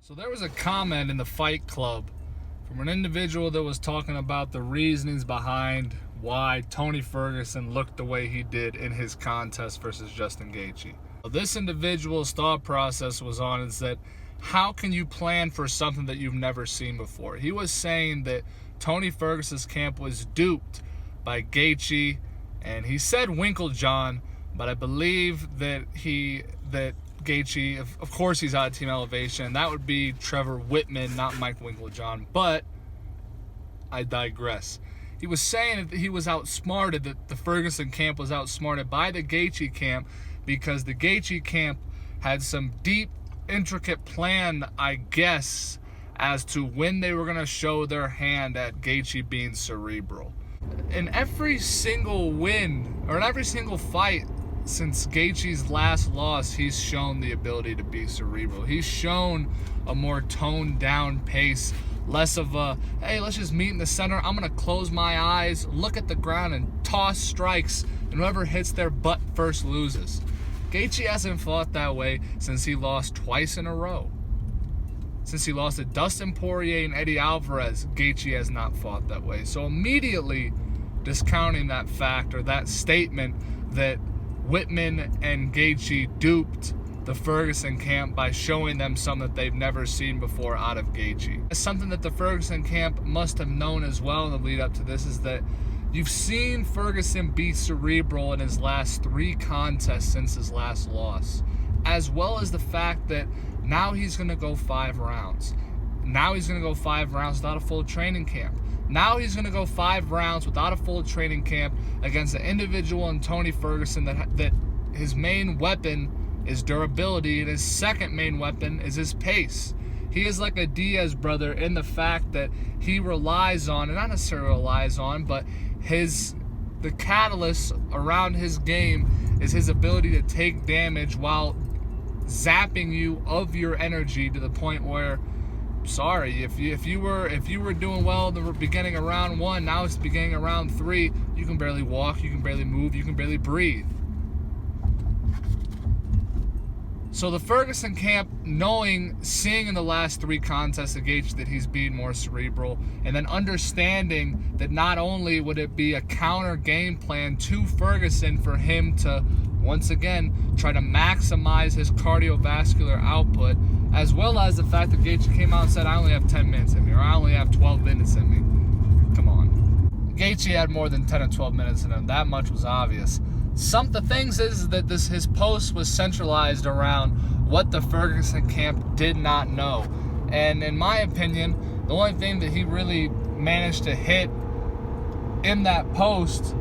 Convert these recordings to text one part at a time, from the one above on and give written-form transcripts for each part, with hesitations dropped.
So there was a comment in the Fight Club from an individual that was talking about the reasonings behind why Tony Ferguson looked the way he did in his contest versus Justin Gaethje. This individual's thought process was on is that how can you plan for something that you've never seen before? He was saying that Tony Ferguson's camp was duped by Gaethje, and he said Winklejohn, but I believe that Gaethje, of course he's out of Team Elevation. That would be Trevor Whitman, not Mike Winklejohn, but I digress. He was saying that he was outsmarted, that the Ferguson camp was outsmarted by the Gaethje camp because the Gaethje camp had some deep, intricate plan, I guess, as to when they were going to show their hand at Gaethje being cerebral. In every single win, or in every single fight since Gaethje's last loss, he's shown the ability to be cerebral. He's shown a more toned down pace, less of a, hey, let's just meet in the center. I'm going to close my eyes, look at the ground, and toss strikes, and whoever hits their butt first loses. Gaethje hasn't fought that way since he lost twice in a row. Since he lost to Dustin Poirier and Eddie Alvarez, Gaethje has not fought that way. So immediately discounting that fact or that statement that Whitman and Gaethje duped the Ferguson camp by showing them something that they've never seen before out of Gaethje. It's something that the Ferguson camp must have known as well in the lead up to this, is that you've seen Ferguson be cerebral in his last 3 contests since his last loss, as well as the fact that now he's going to go 5 rounds. Now he's going to go 5 rounds without a full training camp. Now he's going to go 5 rounds without a full training camp against an individual in Tony Ferguson that his main weapon is durability and his second main weapon is his pace. He is like a Diaz brother in the fact that he relies on, and not necessarily relies on, but the catalyst around his game is his ability to take damage while zapping you of your energy to the point where, sorry, if you were doing well in the beginning of round 1, now it's the beginning of round 3, you can barely walk, you can barely move, you can barely breathe. So the Ferguson camp, seeing in the last 3 contests against that he's being more cerebral, and then understanding that not only would it be a counter game plan to Ferguson for him to, once again, try to maximize his cardiovascular output, as well as the fact that Gaethje came out and said, I only have 10 minutes in me, or I only have 12 minutes in me. Come on. Gaethje had more than 10 or 12 minutes in him. That much was obvious. The things is that his post was centralized around what the Ferguson camp did not know. And in my opinion, the only thing that he really managed to hit in that post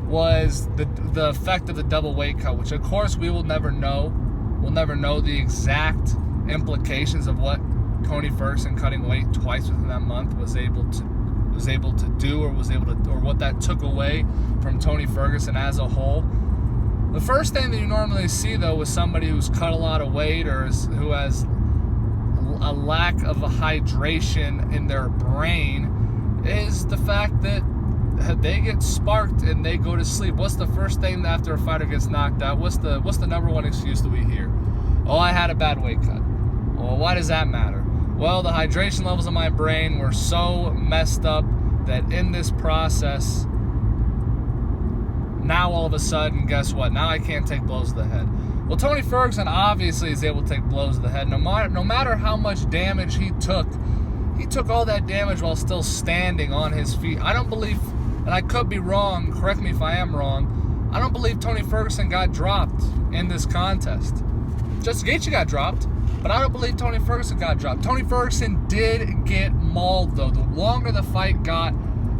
was the effect of the double weight cut, which of course we will never know. We'll never know the exact implications of what Tony Ferguson cutting weight twice within that month was able to do, or what that took away from Tony Ferguson as a whole. The first thing that you normally see, though, with somebody who's cut a lot of weight or who has a lack of a hydration in their brain is the fact that they get sparked and they go to sleep. What's the first thing after a fighter gets knocked out? What's the number one excuse that we hear? Oh, I had a bad weight cut. Well, why does that matter? Well, the hydration levels in my brain were so messed up that in this process, now all of a sudden, guess what? Now I can't take blows to the head. Well, Tony Ferguson obviously is able to take blows to the head. No matter how much damage he took all that damage while still standing on his feet. I don't believe, and I could be wrong, correct me if I am wrong, I don't believe Tony Ferguson got dropped in this contest. Justin Gaethje got dropped, but I don't believe Tony Ferguson got dropped. Tony Ferguson did get mauled, though. The longer the fight got,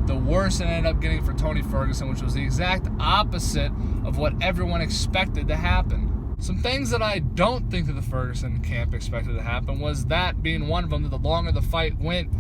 the worse it ended up getting for Tony Ferguson, which was the exact opposite of what everyone expected to happen. Some things that I don't think that the Ferguson camp expected to happen was that being one of them, that the longer the fight went,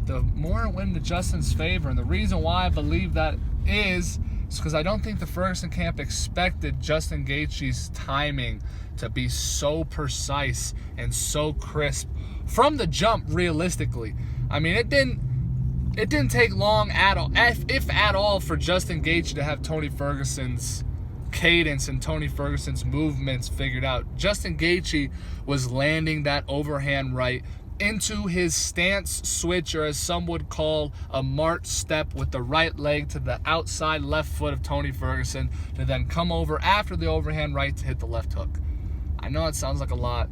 the more it went into Justin's favor. And the reason why I believe that is because I don't think the Ferguson camp expected Justin Gaethje's timing to be so precise and so crisp from the jump, realistically. I mean, it didn't take long at all, if at all, for Justin Gaethje to have Tony Ferguson's cadence and Tony Ferguson's movements figured out. Justin Gaethje was landing that overhand right into his stance switch, or as some would call a march step, with the right leg to the outside left foot of Tony Ferguson, to then come over after the overhand right to hit the left hook. I know it sounds like a lot.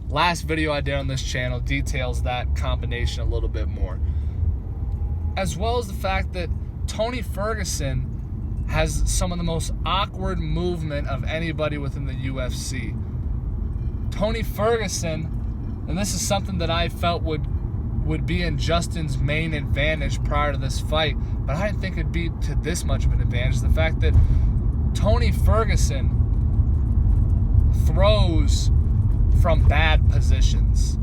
Last video I did on this channel details that combination a little bit more. As well as the fact that Tony Ferguson has some of the most awkward movement of anybody within the UFC. Tony Ferguson, and this is something that I felt would be in Justin's main advantage prior to this fight, but I didn't think it'd be to this much of an advantage. The fact that Tony Ferguson throws from bad positions.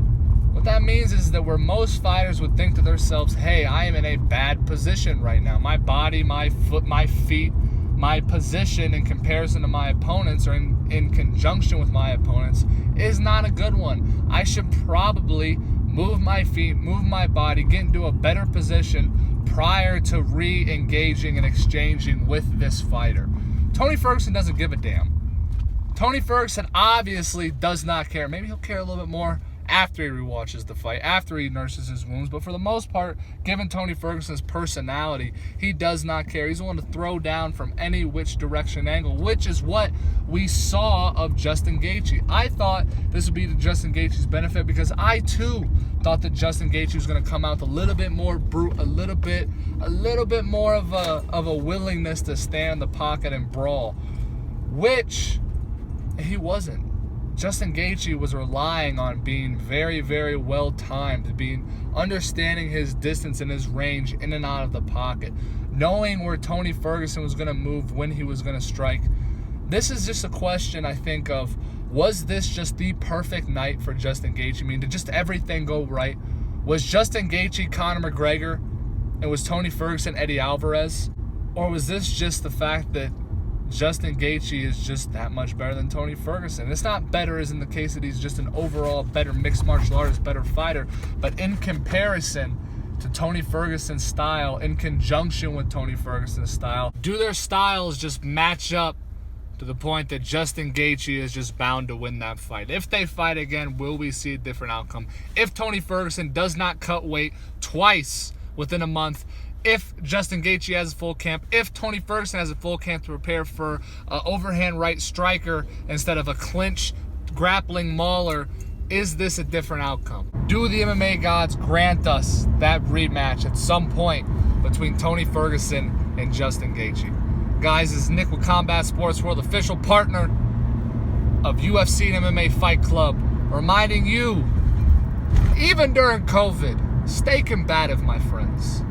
What that means is that where most fighters would think to themselves, hey, I am in a bad position right now. My body, my foot, my feet, my position in comparison to my opponents, or in conjunction with my opponents, is not a good one. I should probably move my feet, move my body, get into a better position prior to re-engaging and exchanging with this fighter. Tony Ferguson doesn't give a damn. Tony Ferguson obviously does not care. Maybe he'll care a little bit more after he rewatches the fight, after he nurses his wounds. But for the most part, given Tony Ferguson's personality, he does not care. He's the one to throw down from any which direction angle, which is what we saw of Justin Gaethje. I thought this would be to Justin Gaethje's benefit, because I too thought that Justin Gaethje was going to come out with a little bit more brute, a little bit more of a willingness to stand in the pocket and brawl, which he wasn't. Justin Gaethje was relying on being very, very well timed, understanding his distance and his range in and out of the pocket, knowing where Tony Ferguson was going to move, when he was going to strike. This is just a question, I think, of, was this just the perfect night for Justin Gaethje? I mean, did just everything go right? Was Justin Gaethje Conor McGregor, and was Tony Ferguson Eddie Alvarez? Or was this just the fact that Justin Gaethje is just that much better than Tony Ferguson? It's not better as in the case that he's just an overall better mixed martial artist, better fighter, but in comparison to Tony Ferguson's style, in conjunction with Tony Ferguson's style, do their styles just match up to the point that Justin Gaethje is just bound to win that fight? If they fight again, will we see a different outcome? If Tony Ferguson does not cut weight twice within a month, if Justin Gaethje has a full camp, if Tony Ferguson has a full camp to prepare for an overhand right striker instead of a clinch grappling mauler, is this a different outcome? Do the MMA gods grant us that rematch at some point between Tony Ferguson and Justin Gaethje? Guys, this is Nick with Combat Sports World, official partner of UFC and MMA Fight Club, reminding you, even during COVID, stay combative, my friends.